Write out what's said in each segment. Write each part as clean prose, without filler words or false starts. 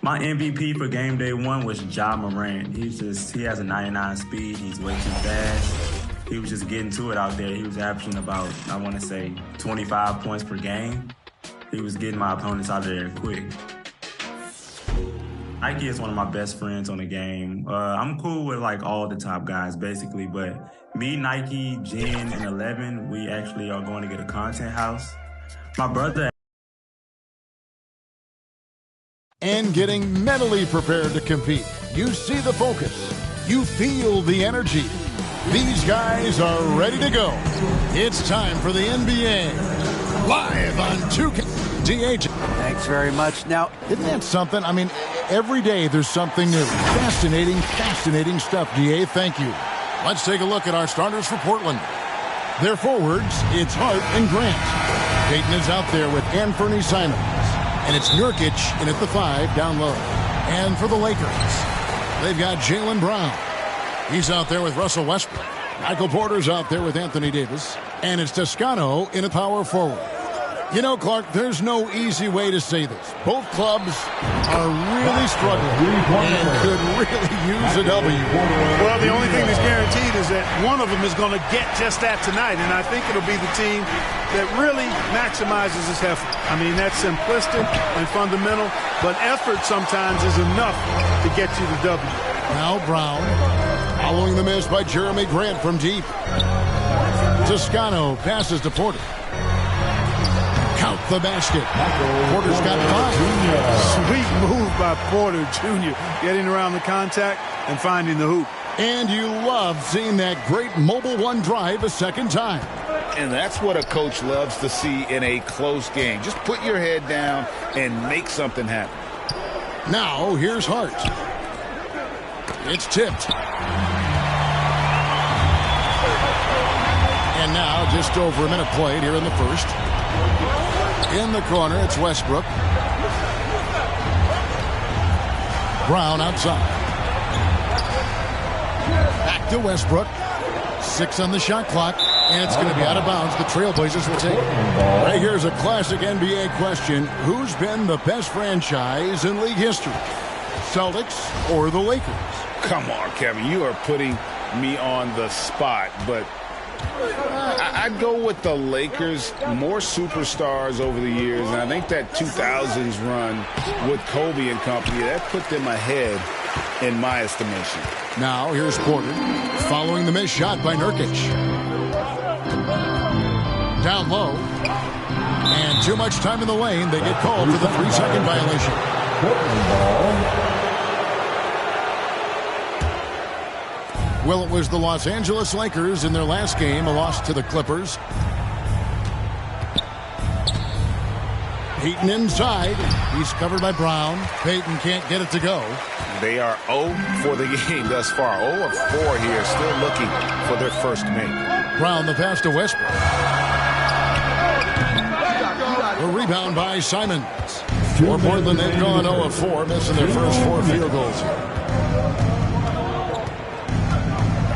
My MVP for game day 1 was Ja Morant. He has a 99 speed. He's way too fast. He was just getting to it out there. He was averaging about, I want to say, 25 points per game. He was getting my opponents out of there quick. Nike is one of my best friends on the game. I'm cool with like all the top guys basically, but me, Nike, Jen, and 11, we actually are going to get a content house. My brother. And getting mentally prepared to compete. You see the focus. You feel the energy. These guys are ready to go. It's time for the NBA. Live on 2K. DH. Thanks very much. Now, isn't that something? I mean, every day there's something new. Fascinating, fascinating stuff, DA. Thank you. Let's take a look at our starters for Portland. Their forwards, it's Hart and Grant. Payton is out there with Anthony Simons. And it's Nurkic in at the 5 down low. And for the Lakers, they've got Jaylen Brown. He's out there with Russell Westbrook. Michael Porter's out there with Anthony Davis. And it's Toscano in a power forward. You know, Clark, there's no easy way to say this. Both clubs are really struggling and could really use a W. Well, the only thing that's guaranteed is that one of them is going to get just that tonight, and I think it'll be the team that really maximizes its effort. I mean, that's simplistic and fundamental, but effort sometimes is enough to get you the W. Now Brown, following the miss by Jeremy Grant from deep. Toscano passes to Porter. Count the basket. Porter's got 5. Sweet move by Porter Jr. Getting around the contact and finding the hoop. And you love seeing that great mobile one drive a second time. And that's what a coach loves to see in a close game. Just put your head down and make something happen. Now here's Hart. It's tipped. And now just over a minute played here in the first. In the corner, it's Westbrook. Brown outside. Back to Westbrook. 6 on the shot clock, and it's going to be out of bounds. The Trailblazers will take it. Right here's a classic NBA question. Who's been the best franchise in league history? Celtics or the Lakers? Come on, Kevin. You are putting me on the spot, but I'd go with the Lakers. More superstars over the years, and I think that 2000s run with Kobe and company, that put them ahead in my estimation. Now here's Porter following the missed shot by Nurkic. Down low. And too much time in the lane. They get called for the 3-second violation. Well, it was the Los Angeles Lakers in their last game, a loss to the Clippers. Payton inside. He's covered by Brown. Payton can't get it to go. They are 0 for the game thus far. 0 of 4 here, still looking for their first make. Brown, the pass to Westbrook. A rebound by Simons. For Portland, they've gone 0 of 4, missing their first 4 field goals.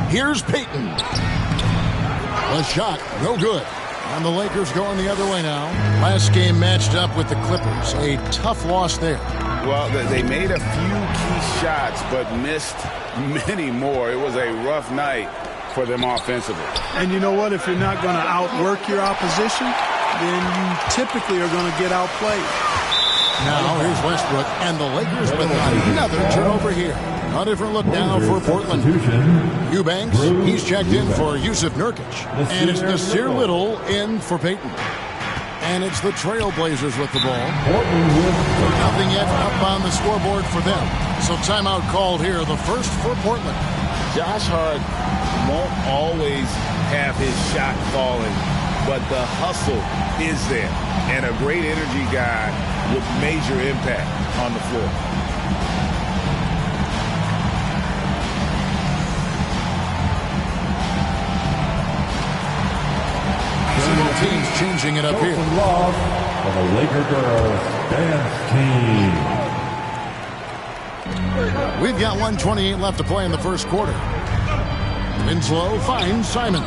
Here's Payton. A shot, no good. And the Lakers going the other way now. Last game matched up with the Clippers. A tough loss there. Well, they made a few key shots, but missed many more. It was a rough night for them offensively. And you know what? If you're not going to outwork your opposition, then you typically are going to get outplayed. Now here's Westbrook, and the Lakers with another turnover here. A different look now for Portland. Eubanks, he's checked in for Yusuf Nurkic. And it's Nasir Little in for Payton. And it's the Trailblazers with the ball. Nothing yet up on the scoreboard for them. So timeout called here, the first for Portland. Josh Hart won't always have his shot falling, but the hustle is there. And a great energy guy with major impact on the floor. Teams changing it up here. Love for the Laker girls dance team. We've got 1:28 left to play in the first quarter. Winslow finds Simons.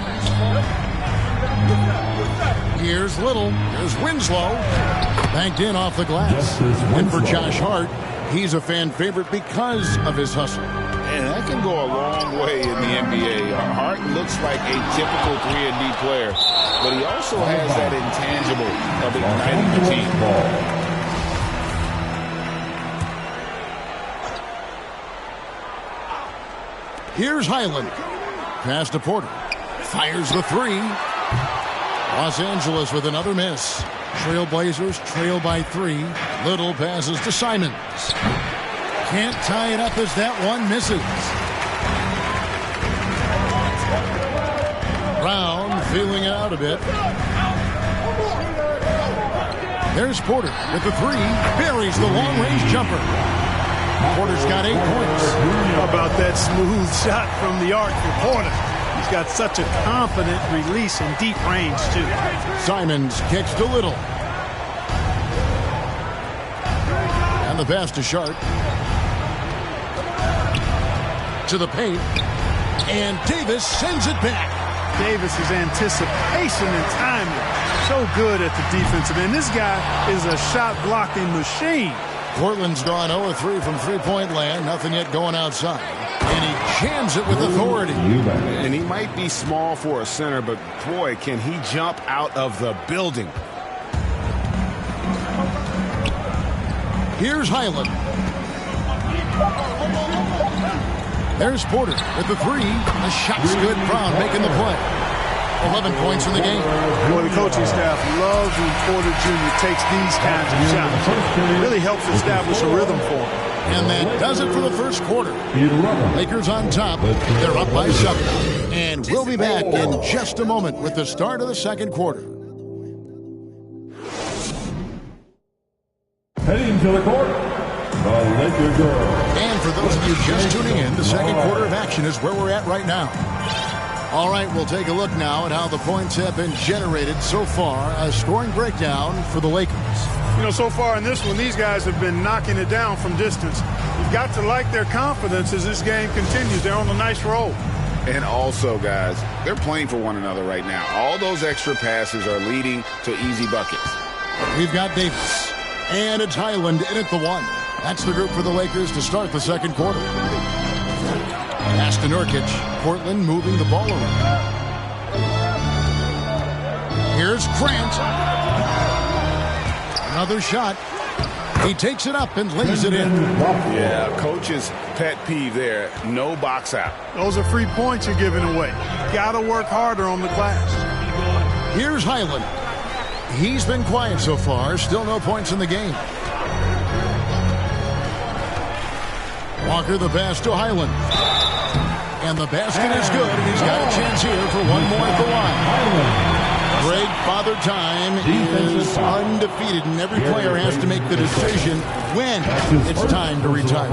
Here's Little. Here's Winslow. Banked in off the glass. In for Josh Hart. He's a fan favorite because of his hustle. And that can go a long way in the NBA. Hart looks like a typical 3-and-D player, but he also has that intangible of igniting the team. Here's Highland. Pass to Porter. Fires the three. Los Angeles with another miss. Trailblazers trail by 3. Little passes to Simons. Can't tie it up as that one misses. Brown feeling it out a bit. There's Porter with the 3. Buries the long-range jumper. Porter's got 8 points. How about that smooth shot from the arc for Porter? He's got such a confident release in deep range, too. Simons kicks to Little. And the pass to Sharp. To the paint. And Davis sends it back. Davis's anticipation and timing, so good at the defensive end. This guy is a shot-blocking machine. Portland's gone 0-3 from three-point land. Nothing yet going outside. And he jams it with authority. And he might be small for a center, but boy, can he jump out of the building. Here's Highland. There's Porter with the 3. The shot's good. Bron making the play. 11 points in the game. Boy, the coaching staff loves when Porter Jr. takes these kinds of shots. It really helps establish a rhythm for him. And that does it for the first quarter. Lakers on top. They're up by 7. And we'll be back in just a moment with the start of the second quarter. Heading to the court, the Laker girls. And for those of you just tuning in, the second quarter of action is where we're at right now. All right, we'll take a look now at how the points have been generated so far. A scoring breakdown for the Lakers. You know, so far in this one, these guys have been knocking it down from distance. You've got to like their confidence as this game continues. They're on a nice roll. And also, guys, they're playing for one another right now. All those extra passes are leading to easy buckets. We've got Davis. And it's Highland in at the 1. That's the group for the Lakers to start the second quarter. Pass to Nurkic. Portland moving the ball around. Here's Grant. Another shot. He takes it up and lays it in. Yeah, coach's pet peeve there. No box out. Those are free points you're giving away. Got to work harder on the glass. Here's Highland. He's been quiet so far. Still no points in the game. Walker the pass to Highland. And the basket is good. And he's got a chance here for one more at the line. Greg Father Time is undefeated, and every player has to make the decision when it's time to retire.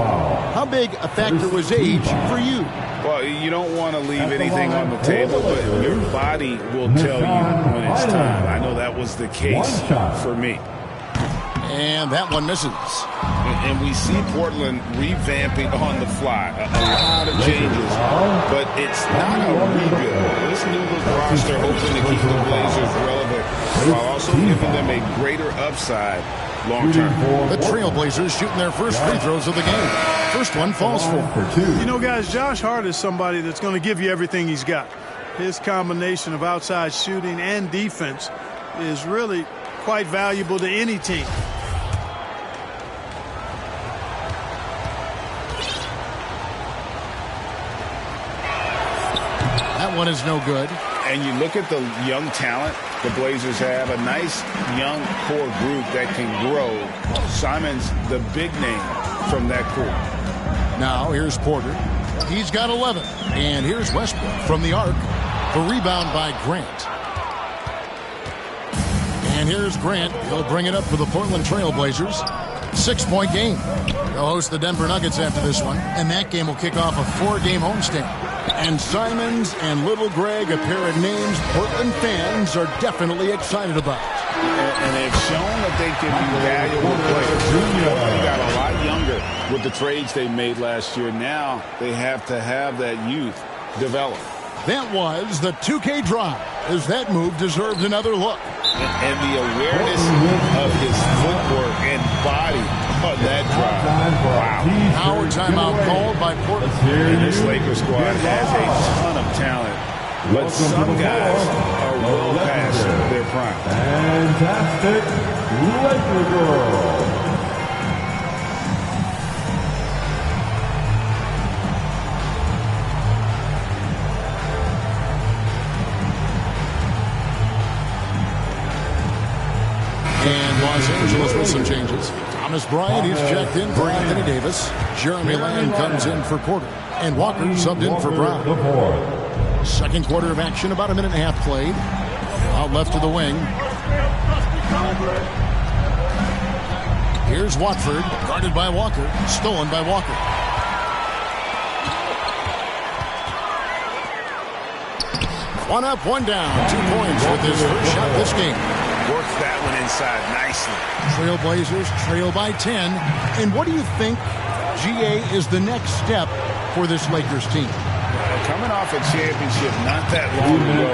How big a factor was age for you? Well, you don't want to leave anything on the table, but your body will tell you when it's time. I know that was the case for me. And that one misses. And we see Portland revamping on the fly. A lot of changes, but it's not a rebuild. This new roster hoping to keep the Blazers relevant while also giving them a greater upside long term. The Trailblazers shooting their first free throws of the game. First one falls for. You know, guys, Josh Hart is somebody that's going to give you everything he's got. His combination of outside shooting and defense is really quite valuable to any team. That one is no good. And you look at the young talent the Blazers have, a nice young core group that can grow. Simon's the big name from that core. Now here's Porter. He's got 11. And here's Westbrook from the arc. The rebound by Grant. And here's Grant. He'll bring it up for the Portland Trailblazers. 6-point game. They'll host the Denver Nuggets after this one. And that game will kick off a 4-game homestand. And Simons and Little Greg, a pair of names Portland fans are definitely excited about. And they've shown that they can be valuable players. Portland got a lot younger with the trades they made last year. Now they have to have that youth develop. That was the 2K drive. as that move deserved another look. And the awareness of his footwork and body on that drive. Wow. Now a timeout called by Portland. And this Lakers squad has a ton of talent, but some guys are well past their prime. Fantastic Laker girl. And Los Angeles with some changes. Thomas Bryant, he's checked in for Anthony Davis. Jeremy Lamb comes in for Porter. And Walker subbed in for Bron. Second quarter of action, about a minute and a half played. Out left to the wing. Here's Watford, guarded by Walker. Stolen by Walker. One up, one down. 2 points with his first shot this game. Works that one inside nicely. Trailblazers trail by 10. And what do you think, GA, is the next step for this Lakers team? Coming off a championship not that long ago,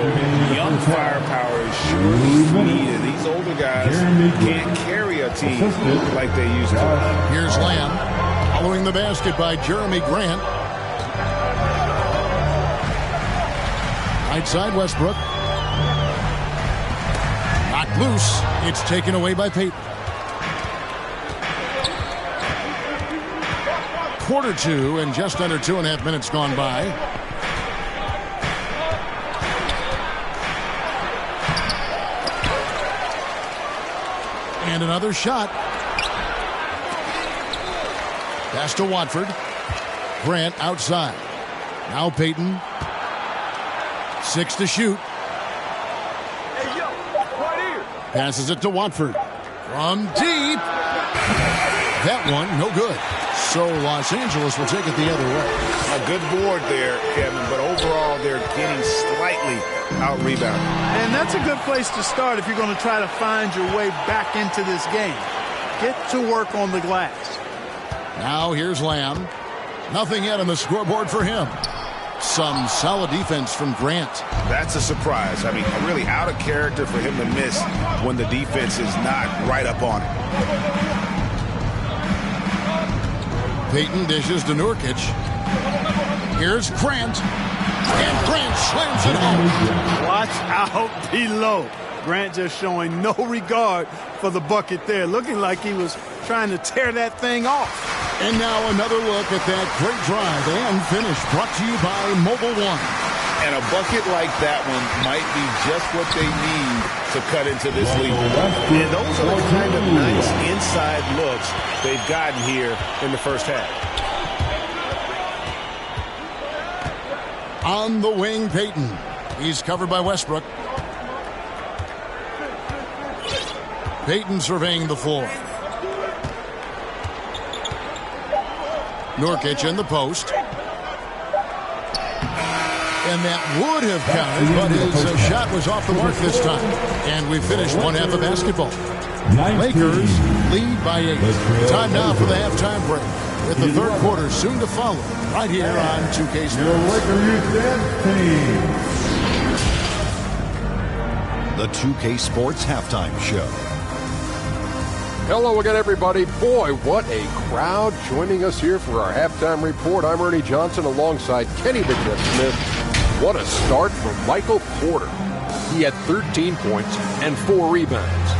young firepower is surely needed. These older guys can't carry a team like they used to. Here's Lamb, following the basket by Jeremy Grant. Right side, Westbrook. Knocked loose. It's taken away by Payton. Quarter two, and just under 2.5 minutes gone by. And another shot. Pass to Watford. Grant outside. Now Payton. 6 to shoot. Passes it to Watford. From deep. That one, no good. So Los Angeles will take it the other way. A good board there, Kevin, but overall they're getting slightly out-rebounded. And that's a good place to start if you're going to try to find your way back into this game. Get to work on the glass. Now here's Lamb. Nothing yet on the scoreboard for him. Some solid defense from Grant. That's a surprise. I mean, really out of character for him to miss when the defense is not right up on it. Payton dishes to Nurkic. Here's Grant. And Grant slams it home. Watch out below. Grant just showing no regard for the bucket there. Looking like he was trying to tear that thing off. And now another look at that great drive and finish brought to you by Mobile One. And a bucket like that one might be just what they need to cut into this lead. And those are the kind of nice inside looks they've gotten here in the first half. On the wing, Payton. He's covered by Westbrook. Payton surveying the floor. Nurkic in the post. And that would have counted, but his shot was off the mark this time. And we finished one half of basketball. Lakers lead by 8. Time now for the halftime break, with the third quarter soon to follow, right here on 2K Sports. The 2K Sports Halftime Show. Hello again, everybody. Boy, what a crowd joining us here for our halftime report. I'm Ernie Johnson alongside Kenny Big Jeff Smith. What a start from Michael Porter. He had 13 points and 4 rebounds.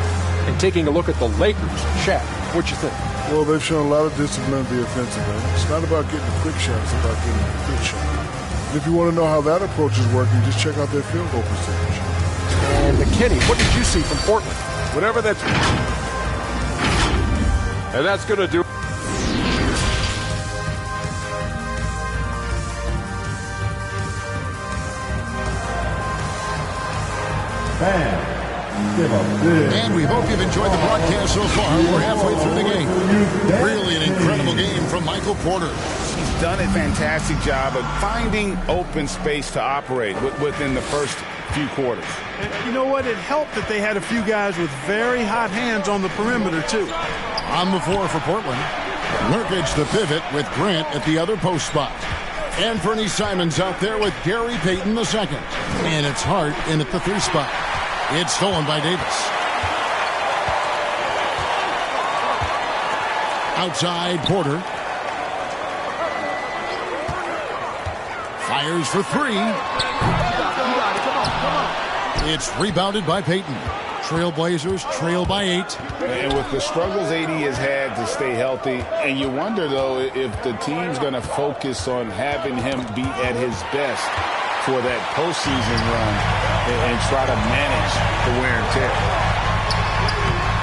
And taking a look at the Lakers, Shaq, what you think? Well, they've shown a lot of discipline at the offensive end. It's not about getting a quick shot, it's about getting a good shot. And if you want to know how that approach is working, just check out their field goal percentage. And Kenny, what did you see from Portland? Whatever that's... And that's going to do it. And we hope you've enjoyed the broadcast so far. We're halfway through the game. Really an incredible game from Michael Porter. He's done a fantastic job of finding open space to operate within the first few quarters. And you know what? It helped that they had a few guys with very hot hands on the perimeter, too. On the floor for Portland, Nurkic the pivot with Grant at the other post spot. And Fernie Simons out there with Gary Payton II. And it's Hart in at the 3 spot. It's stolen by Davis. Outside, Porter. Fires for 3. It's rebounded by Payton. Trailblazers trail by 8. And with the struggles AD has had to stay healthy, and you wonder, though, if the team's going to focus on having him be at his best for that postseason run and try to manage the wear and tear.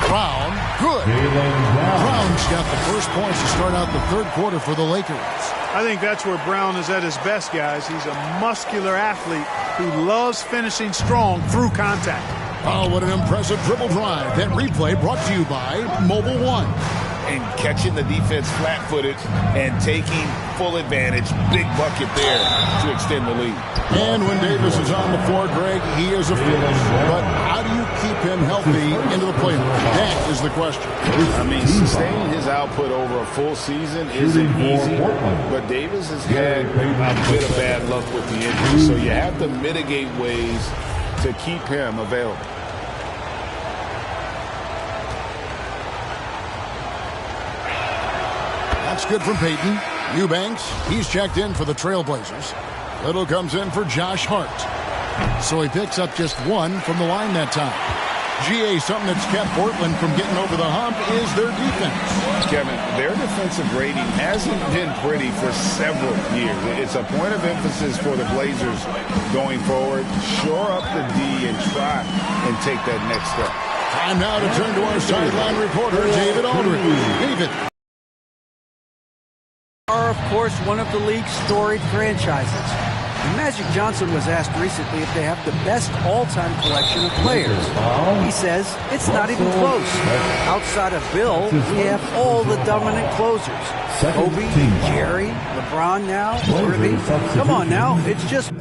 Brown, good. Brown's got the first points to start out the third quarter for the Lakers. I think that's where Brown is at his best, guys. He's a muscular athlete who loves finishing strong through contact. Oh, what an impressive dribble drive. That replay brought to you by Mobile One. And catching the defense flat-footed and taking full advantage. Big bucket there to extend the lead. And when Davis is on the floor, Greg, he is a force. But how do you keep him healthy into the playoffs? That is the question. I mean, sustaining his output over a full season isn't easy, but Davis has had a bit of bad luck with the injury, so you have to mitigate ways to keep him available. That's good from Payton. Eubanks, he's checked in for the Trailblazers. Little comes in for Josh Hart. So he picks up just 1 from the line that time. GA, something that's kept Portland from getting over the hump is their defense. Kevin, their defensive rating hasn't been pretty for several years. It's a point of emphasis for the Blazers going forward. Shore up the D and try and take that next step. Time now to turn to our sideline reporter, David Aldridge. David. Are, of course, one of the league's storied franchises. Magic Johnson was asked recently if they have the best all-time collection of players. He says it's not even close. Outside of Bill, we have all the dominant closers. Kobe, Jerry, LeBron now, Irving. Come on now, it's just...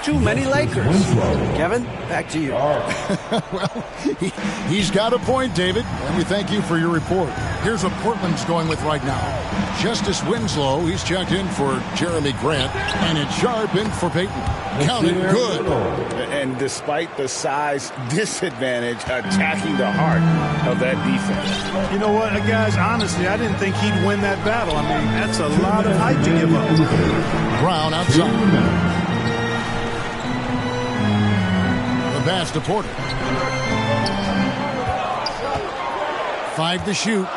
too many Lakers. Kevin, back to you. Well, he's got a point, David, and we thank you for your report. Here's what Portland's going with right now. Justice Winslow, he's checked in for Jeremy Grant, and it's Sharp in for Payton. Counted good. And despite the size disadvantage, attacking the heart of that defense. You know what, guys, honestly, I didn't think he'd win that battle. I mean, that's a lot of height to give up. Brown outside. Pass to Porter. 5 to shoot.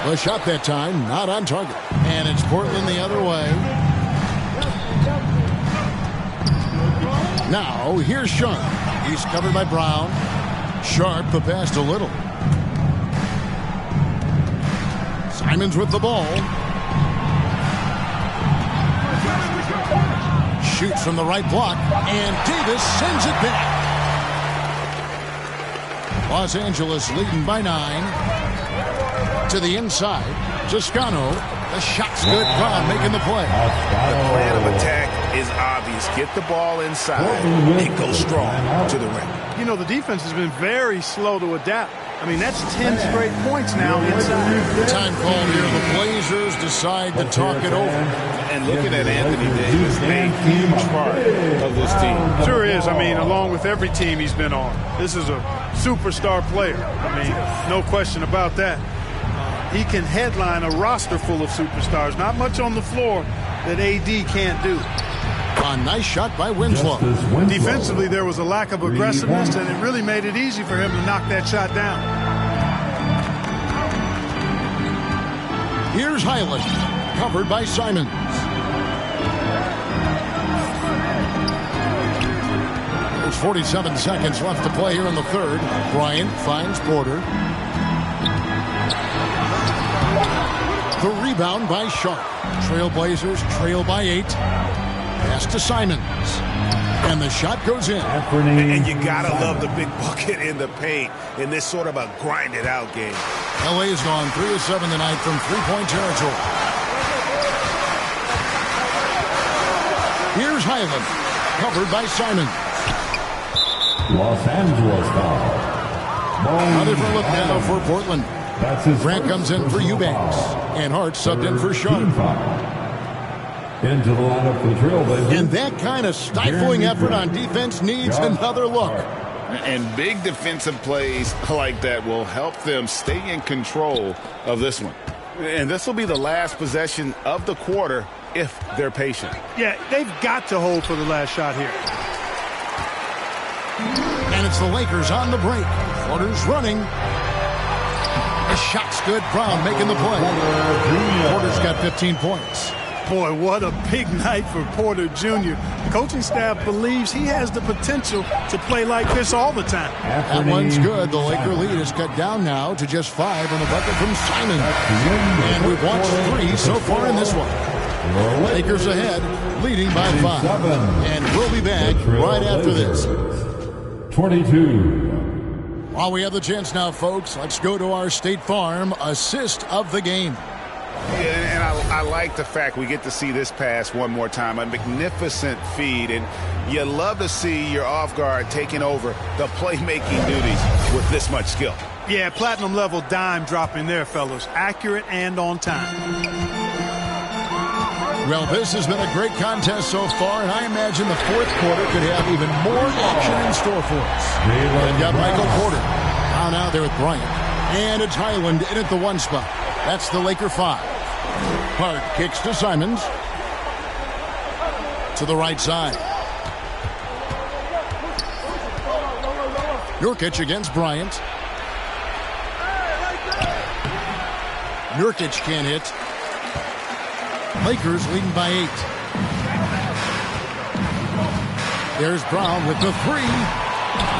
The shot that time, not on target. And it's Portland the other way. Now, here's Sharp. He's covered by Brown. Sharp, the pass to Little. Simons with the ball. Shoots from the right block, and Davis sends it back. Los Angeles leading by 9. To the inside, Toscano. The shot's good. Bron making the play. The plan of attack is obvious. Get the ball inside and go strong to the rim. You know, the defense has been very slow to adapt. I mean, that's 10 straight points now inside. Time called here. The Blazers decide to talk it over. And looking at Anthony Davis, a huge part of this team. Sure is. I mean, along with every team he's been on. This is a superstar player. I mean, no question about that. He can headline a roster full of superstars. Not much on the floor that AD can't do. A nice shot by Winslow. Defensively, there was a lack of aggressiveness, and it really made it easy for him to knock that shot down. Here's Highland, covered by Simons. There's 47 seconds left to play here in the third. Bryant finds Porter. The rebound by Sharp. Trailblazers trail by 8. Pass to Simons. And the shot goes in. And you gotta love the big bucket in the paint in this sort of a grind-it-out game. LA's gone 3 of 7 tonight from three-point territory. Here's Highland, covered by Simon. Los Angeles foul. Another for a look now for Portland. Grant comes in for Eubanks. And Hart subbed in for Sharp. Into the lineup for the Trailblazers. And that kind of stifling effort on defense needs another look. And big defensive plays like that will help them stay in control of this one. And this will be the last possession of the quarter if they're patient. Yeah, they've got to hold for the last shot here. And it's the Lakers on the break. Porter's running. The shot's good. Bron making the play. Porter's got 15 points. Boy, what a big night for Porter Jr. The coaching staff believes he has the potential to play like this all the time. That one's good. The Laker lead is cut down now to just 5 on the bucket from Simon. And we've watched 3 so far in this one. Lakers ahead, leading by 5. And we'll be back right after this. 22. While we have the chance now, folks, let's go to our State Farm assist of the game. Yeah, and I like the fact we get to see this pass one more time. A magnificent feed, and you love to see your off guard taking over the playmaking duties with this much skill. Yeah, platinum level dime dropping there, fellas. Accurate and on time. Well, this has been a great contest so far, and I imagine the fourth quarter could have even more action in store for us. They've got Michael Porter down out there with Bryant. And it's Highland in at the 1 spot. That's the Laker 5. Hart kicks to Simons. To the right side. Nurkic against Bryant. Nurkic can't hit. Lakers leading by 8. There's Brown with the 3.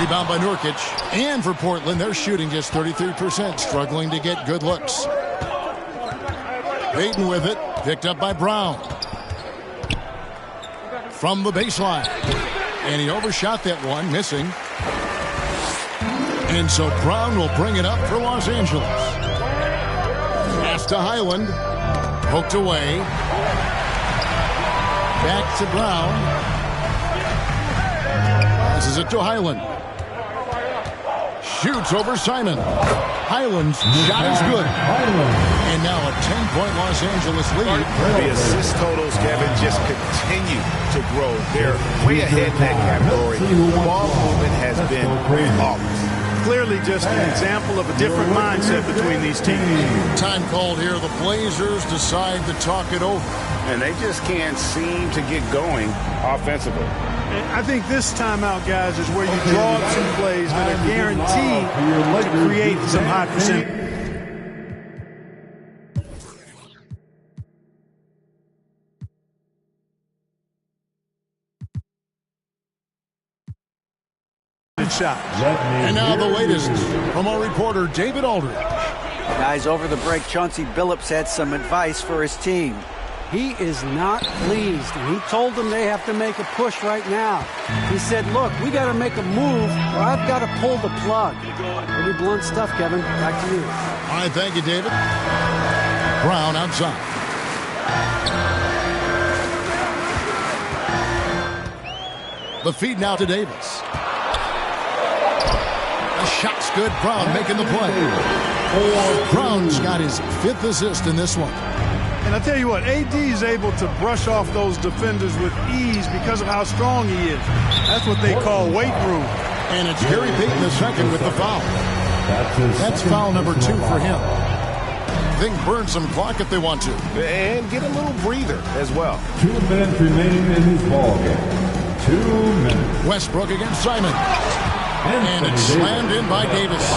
Rebound by Nurkic. And for Portland, they're shooting just 33%, struggling to get good looks. Payton with it, picked up by Brown. From the baseline. And he overshot that one, missing. And so Brown will bring it up for Los Angeles. Pass to Highland. Poked away. Back to Brown. Passes it to Highland. Shoots over Simon. Highland's shot is good. And now a 10-point Los Angeles lead. The assist totals, Kevin, just continue to grow. They're way ahead in that category. Ball movement has been flawless. Clearly just an example of a different mindset between these teams. Time called here. The Blazers decide to talk it over. And they just can't seem to get going offensively. I think this timeout, guys, is where you draw up some plays that are guaranteed to create some high percentage. Shot. And now the latest from our reporter, David Aldridge. Guys, over the break, Chauncey Billups had some advice for his team. He is not pleased, and he told them they have to make a push right now. He said, look, we got to make a move, or I've got to pull the plug. Pretty blunt stuff, Kevin. Back to you. All right, thank you, David. Brown outside. The feed now to Davis. The shot's good. Brown making the play. Brown's got his 5th assist in this one. And I tell you what, AD is able to brush off those defenders with ease because of how strong he is. That's what they call weight room. And it's Gary Payton II with the foul. That's foul number 2 for him. They can burn some clock if they want to. And get a little breather as well. 2 minutes remaining in this ball game. 2 minutes. Westbrook against Simon. And it's slammed in by Davis.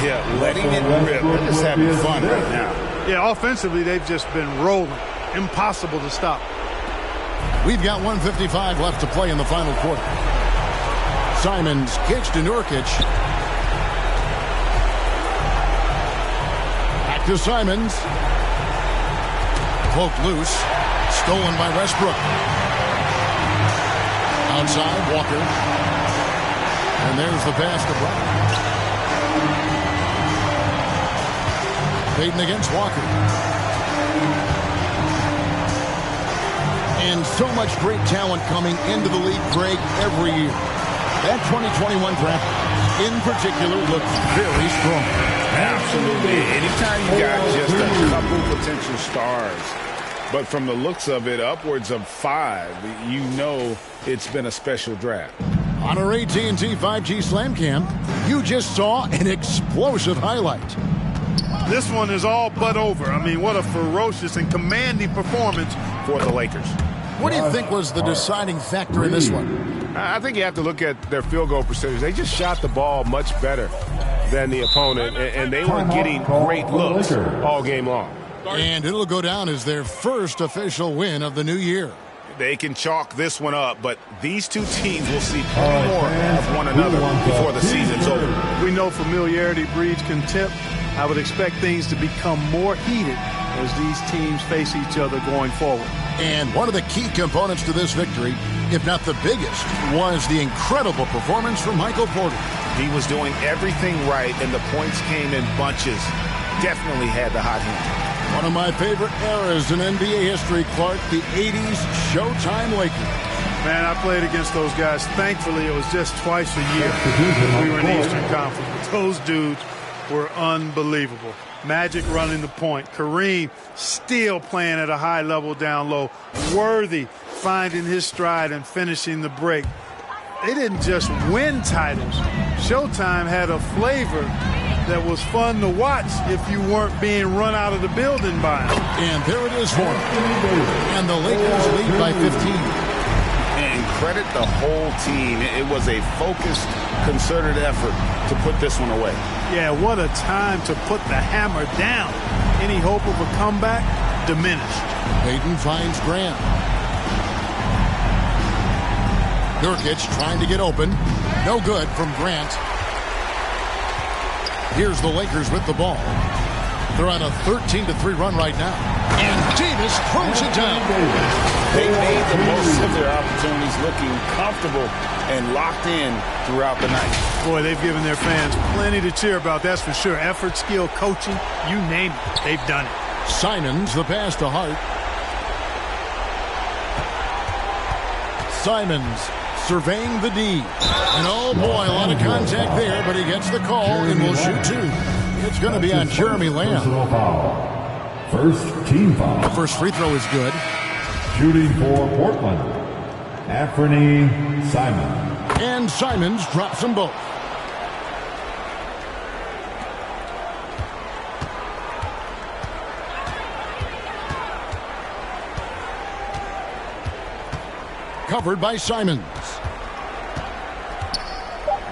Yeah, letting it rip. They're just having fun right now. Yeah, offensively, they've just been rolling. Impossible to stop. We've got 1:55 left to play in the final quarter. Simons kicks to Nurkic. Back to Simons. Poked loose. Stolen by Westbrook. Outside, Walker. And there's the pass to Bron. Payton against Walker. And so much great talent coming into the league, Greg, every year. That 2021 draft, in particular, looks very strong. Absolutely. Anytime you got just a couple potential stars, but from the looks of it, upwards of 5, you know it's been a special draft. On our AT&T 5G Slam Cam, you just saw an explosive highlight. This one is all but over. I mean, what a ferocious and commanding performance for the Lakers. What do you think was the deciding factor in this one? I think you have to look at their field goal percentage. They just shot the ball much better than the opponent, and they were getting great looks all game long. And it'll go down as their first official win of the new year. They can chalk this one up, but these two teams will see plenty more of one another before the season's over. We know familiarity breeds contempt. I would expect things to become more heated as these teams face each other going forward. And one of the key components to this victory, if not the biggest, was the incredible performance from Michael Porter. He was doing everything right, and the points came in bunches. Definitely had the hot hand. One of my favorite eras in NBA history, Clark, the 80s Showtime Lakers. Man, I played against those guys. Thankfully, it was just twice a year. We were in the Eastern Conference. Those dudes were unbelievable. Magic running the point. Kareem still playing at a high level down low. Worthy finding his stride and finishing the break. They didn't just win titles. Showtime had a flavor that was fun to watch if you weren't being run out of the building by them. And there it is for them. And the Lakers lead by 15. And credit the whole team. It was a focused, concerted effort to put this one away. Yeah, what a time to put the hammer down. Any hope of a comeback diminished. Payton finds Grant. Nurkic trying to get open. No good from Grant. Here's the Lakers with the ball. They're on a 13-3 run right now. And Davis throws it down. They made the most of their opportunities, looking comfortable and locked in throughout the night. Boy, they've given their fans plenty to cheer about, that's for sure. Effort, skill, coaching, you name it, they've done it. Simons, the pass to Hart. Simons surveying the D. And oh boy, a lot of contact there, but he gets the call and will shoot 2. It's going to be on Jeremy Lamb. First team foul. The first free throw is good. Shooting for Portland, Anthony Simons. And Simons drops them both. Covered by Simons.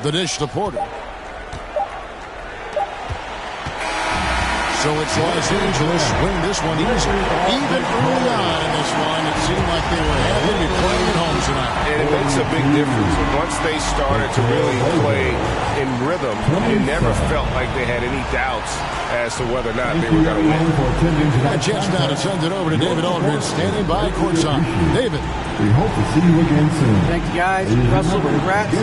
The dish to Porter. So it's Los Angeles win this one easy. Even early on in this one, it seemed like they were happy to be playing at home tonight. And it makes a big difference. Once they started to really play in rhythm, it never felt like they had any doubts as to whether or not they were going to win. A chance now to send it over to David Aldridge, standing by courtside. David. We hope to see you again soon. Thank you, guys. Russell, congrats.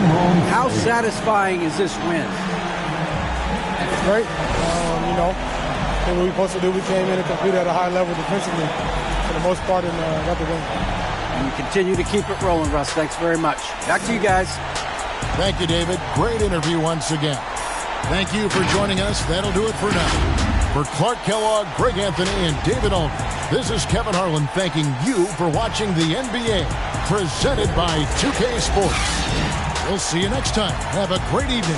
How satisfying is this win? It's great. What we were supposed to do, we came in and competed at a high level defensively for the most part and got the win. And you continue to keep it rolling, Russ. Thanks very much. Back to you guys. Thank you, David. Great interview once again. Thank you for joining us. That'll do it for now. For Clark Kellogg, Greg Anthony, and David Aldridge, this is Kevin Harlan thanking you for watching the NBA, presented by 2K Sports. We'll see you next time. Have a great evening.